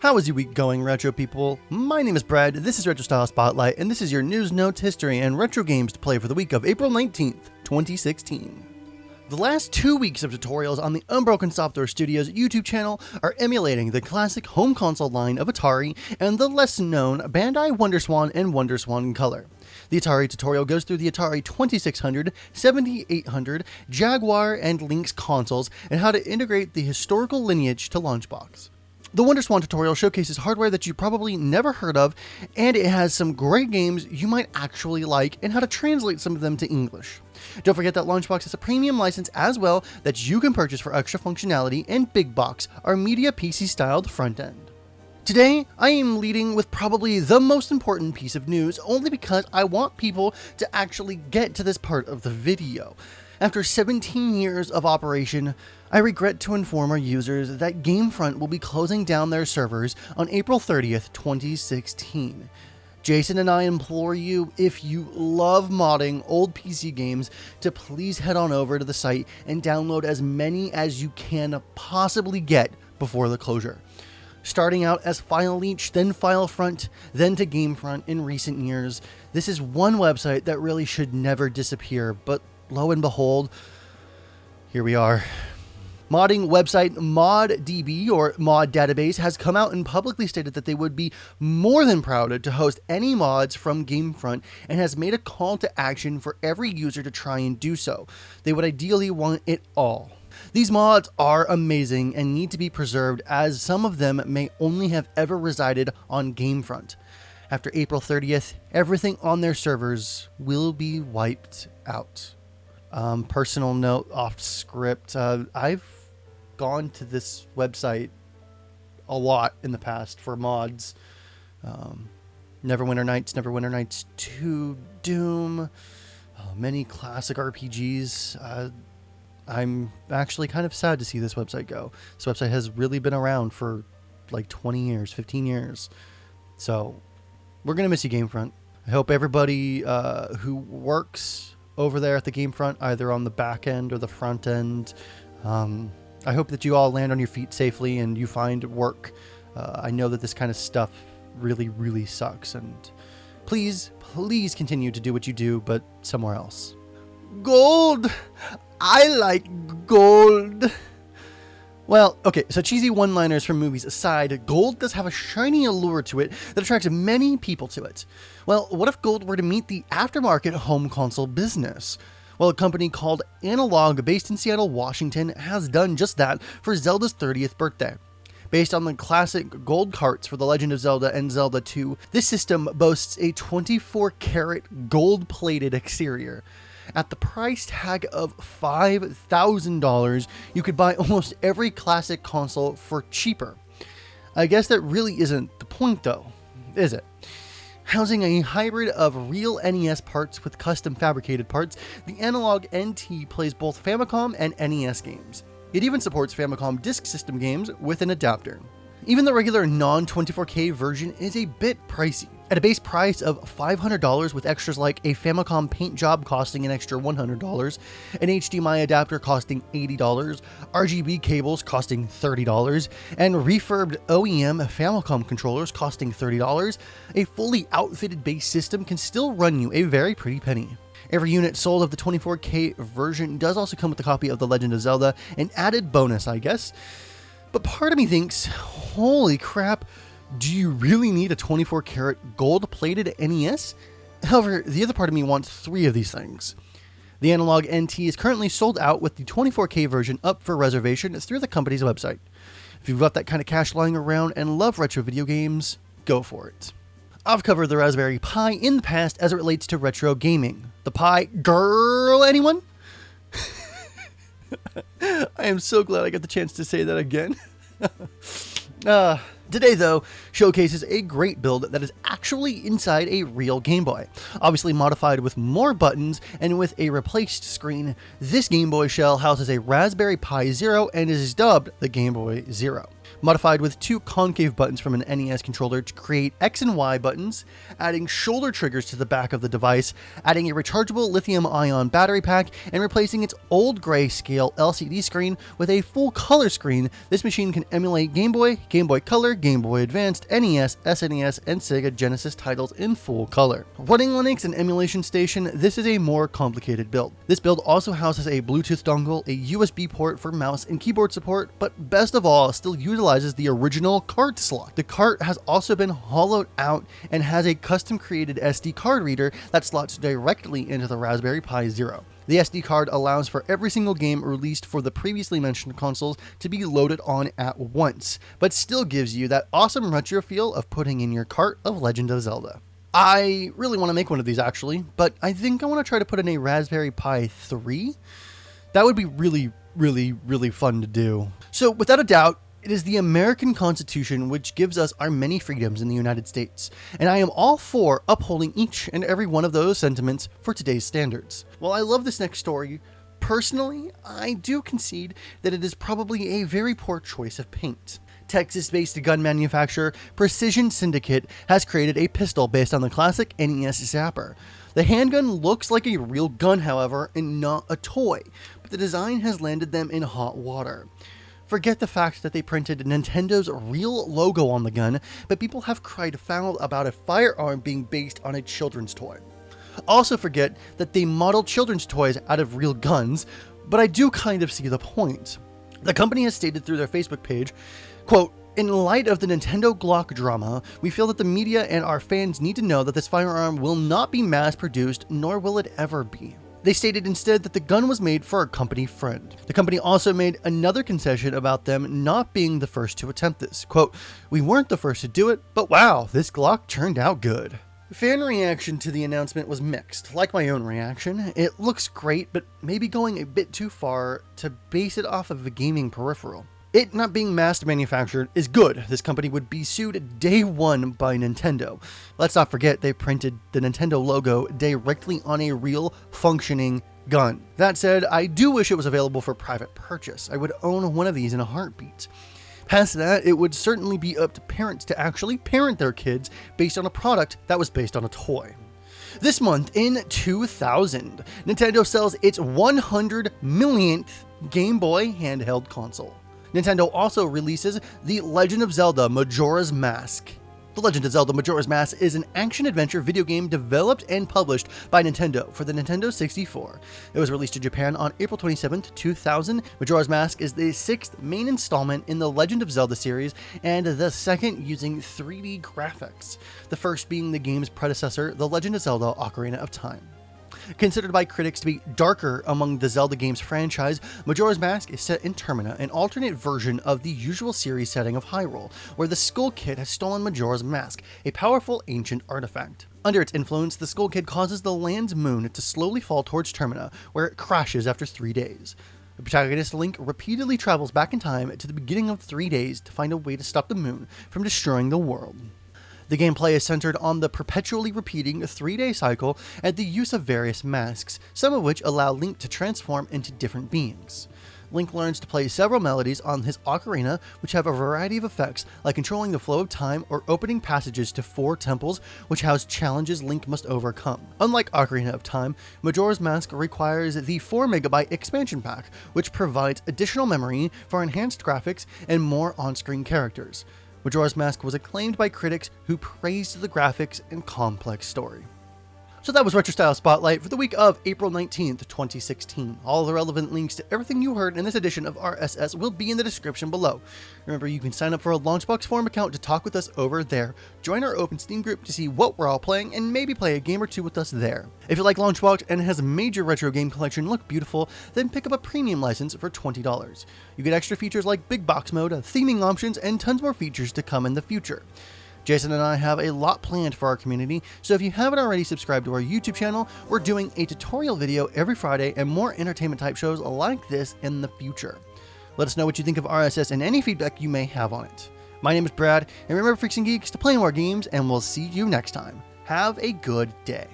How is your week going, retro people? My name is Brad, this is Retro Style Spotlight, and this is your news, notes, history, and retro games to play for the week of April 19th, 2016. The last 2 weeks of tutorials on the Unbroken Software Studios YouTube channel are emulating the classic home console line of Atari and the less-known Bandai WonderSwan and WonderSwan Color. The Atari tutorial goes through the Atari 2600, 7800, Jaguar, and Lynx consoles and how to integrate the historical lineage to LaunchBox. The WonderSwan tutorial showcases hardware that you probably never heard of, and it has some great games you might actually like and how to translate some of them to English. Don't forget that LaunchBox has a premium license as well that you can purchase for extra functionality, and Big Box, our media PC-styled front end. Today, I am leading with probably the most important piece of news, only because I want people to actually get to this part of the video. After 17 years of operation, I regret to inform our users that GameFront will be closing down their servers on April 30th, 2016. Jason and I implore you, if you love modding old PC games, to please head on over to the site and download as many as you can possibly get before the closure. Starting out as FileLeech, then FileFront, then to GameFront in recent years, this is one website that really should never disappear, but lo and behold, here we are. Modding website ModDB, or Mod Database, has come out and publicly stated that they would be more than proud to host any mods from GameFront, and has made a call to action for every user to try and do so. They would ideally want it all. These mods are amazing and need to be preserved, as some of them may only have ever resided on GameFront. After April 30th, everything on their servers will be wiped out. Personal note off script, I've gone to this website a lot in the past for mods. Neverwinter Nights 2, Doom, many classic RPGs. I'm actually kind of sad to see this website go. This website has really been around for like 20 years, 15 years. So we're going to miss you, GameFront. I hope everybody who works over there at the GameFront, either on the back end or the front end, I hope that you all land on your feet safely and you find work. I know that this kind of stuff really sucks, and please continue to do what you do, but somewhere else. Gold! I like gold! Well, okay, so cheesy one-liners from movies aside, gold does have a shiny allure to it that attracts many people to it. Well, what if gold were to meet the aftermarket home console business? Well, a company called Analog, based in Seattle, Washington, has done just that for Zelda's 30th birthday. Based on the classic gold carts for The Legend of Zelda and Zelda 2, this system boasts a 24-karat gold-plated exterior. At the price tag of $5,000, you could buy almost every classic console for cheaper. I guess that really isn't the point though, is it? Housing a hybrid of real NES parts with custom fabricated parts, the Analog NT plays both Famicom and NES games. It even supports Famicom Disk System games with an adapter. Even the regular non-24K version is a bit pricey. At a base price of $500 with extras like a Famicom paint job costing an extra $100, an HDMI adapter costing $80, RGB cables costing $30, and refurbed OEM Famicom controllers costing $30, a fully outfitted base system can still run you a very pretty penny. Every unit sold of the 24K version does also come with a copy of The Legend of Zelda, an added bonus, I guess. But part of me thinks, holy crap, do you really need a 24-karat gold-plated NES? However, the other part of me wants 3 of these things. The Analog NT is currently sold out, with the 24K version up for reservation through the company's website. If you've got that kind of cash lying around and love retro video games, go for it. I've covered the Raspberry Pi in the past as it relates to retro gaming. The Pi girl, anyone? I am so glad I got the chance to say that again. Today, though, showcases a great build that is actually inside a real Game Boy. Obviously modified with more buttons and with a replaced screen, this Game Boy shell houses a Raspberry Pi Zero and is dubbed the Game Boy Zero. modified with 2 concave buttons from an NES controller to create X and Y buttons, adding shoulder triggers to the back of the device, adding a rechargeable lithium-ion battery pack, and replacing its old grayscale LCD screen with a full color screen. This machine can emulate Game Boy, Game Boy Color, Game Boy Advanced, NES, SNES, and Sega Genesis titles in full color. Running Linux and emulation station, this is a more complicated build. This build also houses a Bluetooth dongle, a USB port for mouse and keyboard support, but best of all, still utilizes the original cart slot. The cart has also been hollowed out and has a custom created SD card reader that slots directly into the Raspberry Pi Zero. The SD card allows for every single game released for the previously mentioned consoles to be loaded on at once, but still gives you that awesome retro feel of putting in your cart of Legend of Zelda. I really want to make one of these actually, but I think I want to try to put in a Raspberry Pi 3. That would be really fun to do. So without a doubt, it is the American Constitution which gives us our many freedoms in the United States, and I am all for upholding each and every one of those sentiments for today's standards. While I love this next story, personally, I do concede that it is probably a very poor choice of paint. Texas-based gun manufacturer Precision Syndicate has created a pistol based on the classic NES Zapper. The handgun looks like a real gun, however, and not a toy, but the design has landed them in hot water. Forget the fact that they printed Nintendo's real logo on the gun, but people have cried foul about a firearm being based on a children's toy. Also forget that they modeled children's toys out of real guns, but I do kind of see the point. The company has stated through their Facebook page, quote, "In light of the Nintendo Glock drama, we feel that the media and our fans need to know that this firearm will not be mass-produced, nor will it ever be." They stated instead that the gun was made for a company friend. The company also made another concession about them not being the first to attempt this. Quote, "We weren't the first to do it, but wow, this Glock turned out good." Fan reaction to the announcement was mixed. Like my own reaction, it looks great, but maybe going a bit too far to base it off of a gaming peripheral. It not being mass manufactured is good. This company would be sued day one by Nintendo. Let's not forget they printed the Nintendo logo directly on a real functioning gun. That said, I do wish it was available for private purchase. I would own one of these in a heartbeat. Past that, it would certainly be up to parents to actually parent their kids based on a product that was based on a toy. This month in 2000, Nintendo sells its 100 millionth Game Boy handheld console. Nintendo also releases The Legend of Zelda Majora's Mask. The Legend of Zelda Majora's Mask is an action-adventure video game developed and published by Nintendo for the Nintendo 64. It was released in Japan on April 27, 2000. Majora's Mask is the 6th main installment in the Legend of Zelda series and the second using 3D graphics, the first being the game's predecessor, The Legend of Zelda Ocarina of Time. Considered by critics to be darker among the Zelda games franchise, Majora's Mask is set in Termina, an alternate version of the usual series setting of Hyrule, where the Skull Kid has stolen Majora's Mask, a powerful ancient artifact. Under its influence, the Skull Kid causes the land's moon to slowly fall towards Termina, where it crashes after 3 days. The protagonist Link repeatedly travels back in time to the beginning of 3 days to find a way to stop the moon from destroying the world. The gameplay is centered on the perpetually repeating 3-day cycle and the use of various masks, some of which allow Link to transform into different beings. Link learns to play several melodies on his ocarina, which have a variety of effects, like controlling the flow of time or opening passages to 4 temples, which house challenges Link must overcome. Unlike Ocarina of Time, Majora's Mask requires the 4MB expansion pack, which provides additional memory for enhanced graphics and more on-screen characters. Majora's Mask was acclaimed by critics who praised the graphics and complex story. So that was Retro Style Spotlight for the week of April 19th, 2016. All the relevant links to everything you heard in this edition of RSS will be in the description below. Remember, you can sign up for a LaunchBox forum account to talk with us over there. Join our open Steam group to see what we're all playing and maybe play a game or two with us there. If you like LaunchBox and it has a major retro game collection and look beautiful, then pick up a premium license for $20. You get extra features like big box mode, theming options, and tons more features to come in the future. Jason and I have a lot planned for our community, so if you haven't already subscribed to our YouTube channel, we're doing a tutorial video every Friday and more entertainment type shows like this in the future. Let us know what you think of RSS and any feedback you may have on it. My name is Brad, and remember, Freaks and Geeks, to play more games, and we'll see you next time. Have a good day.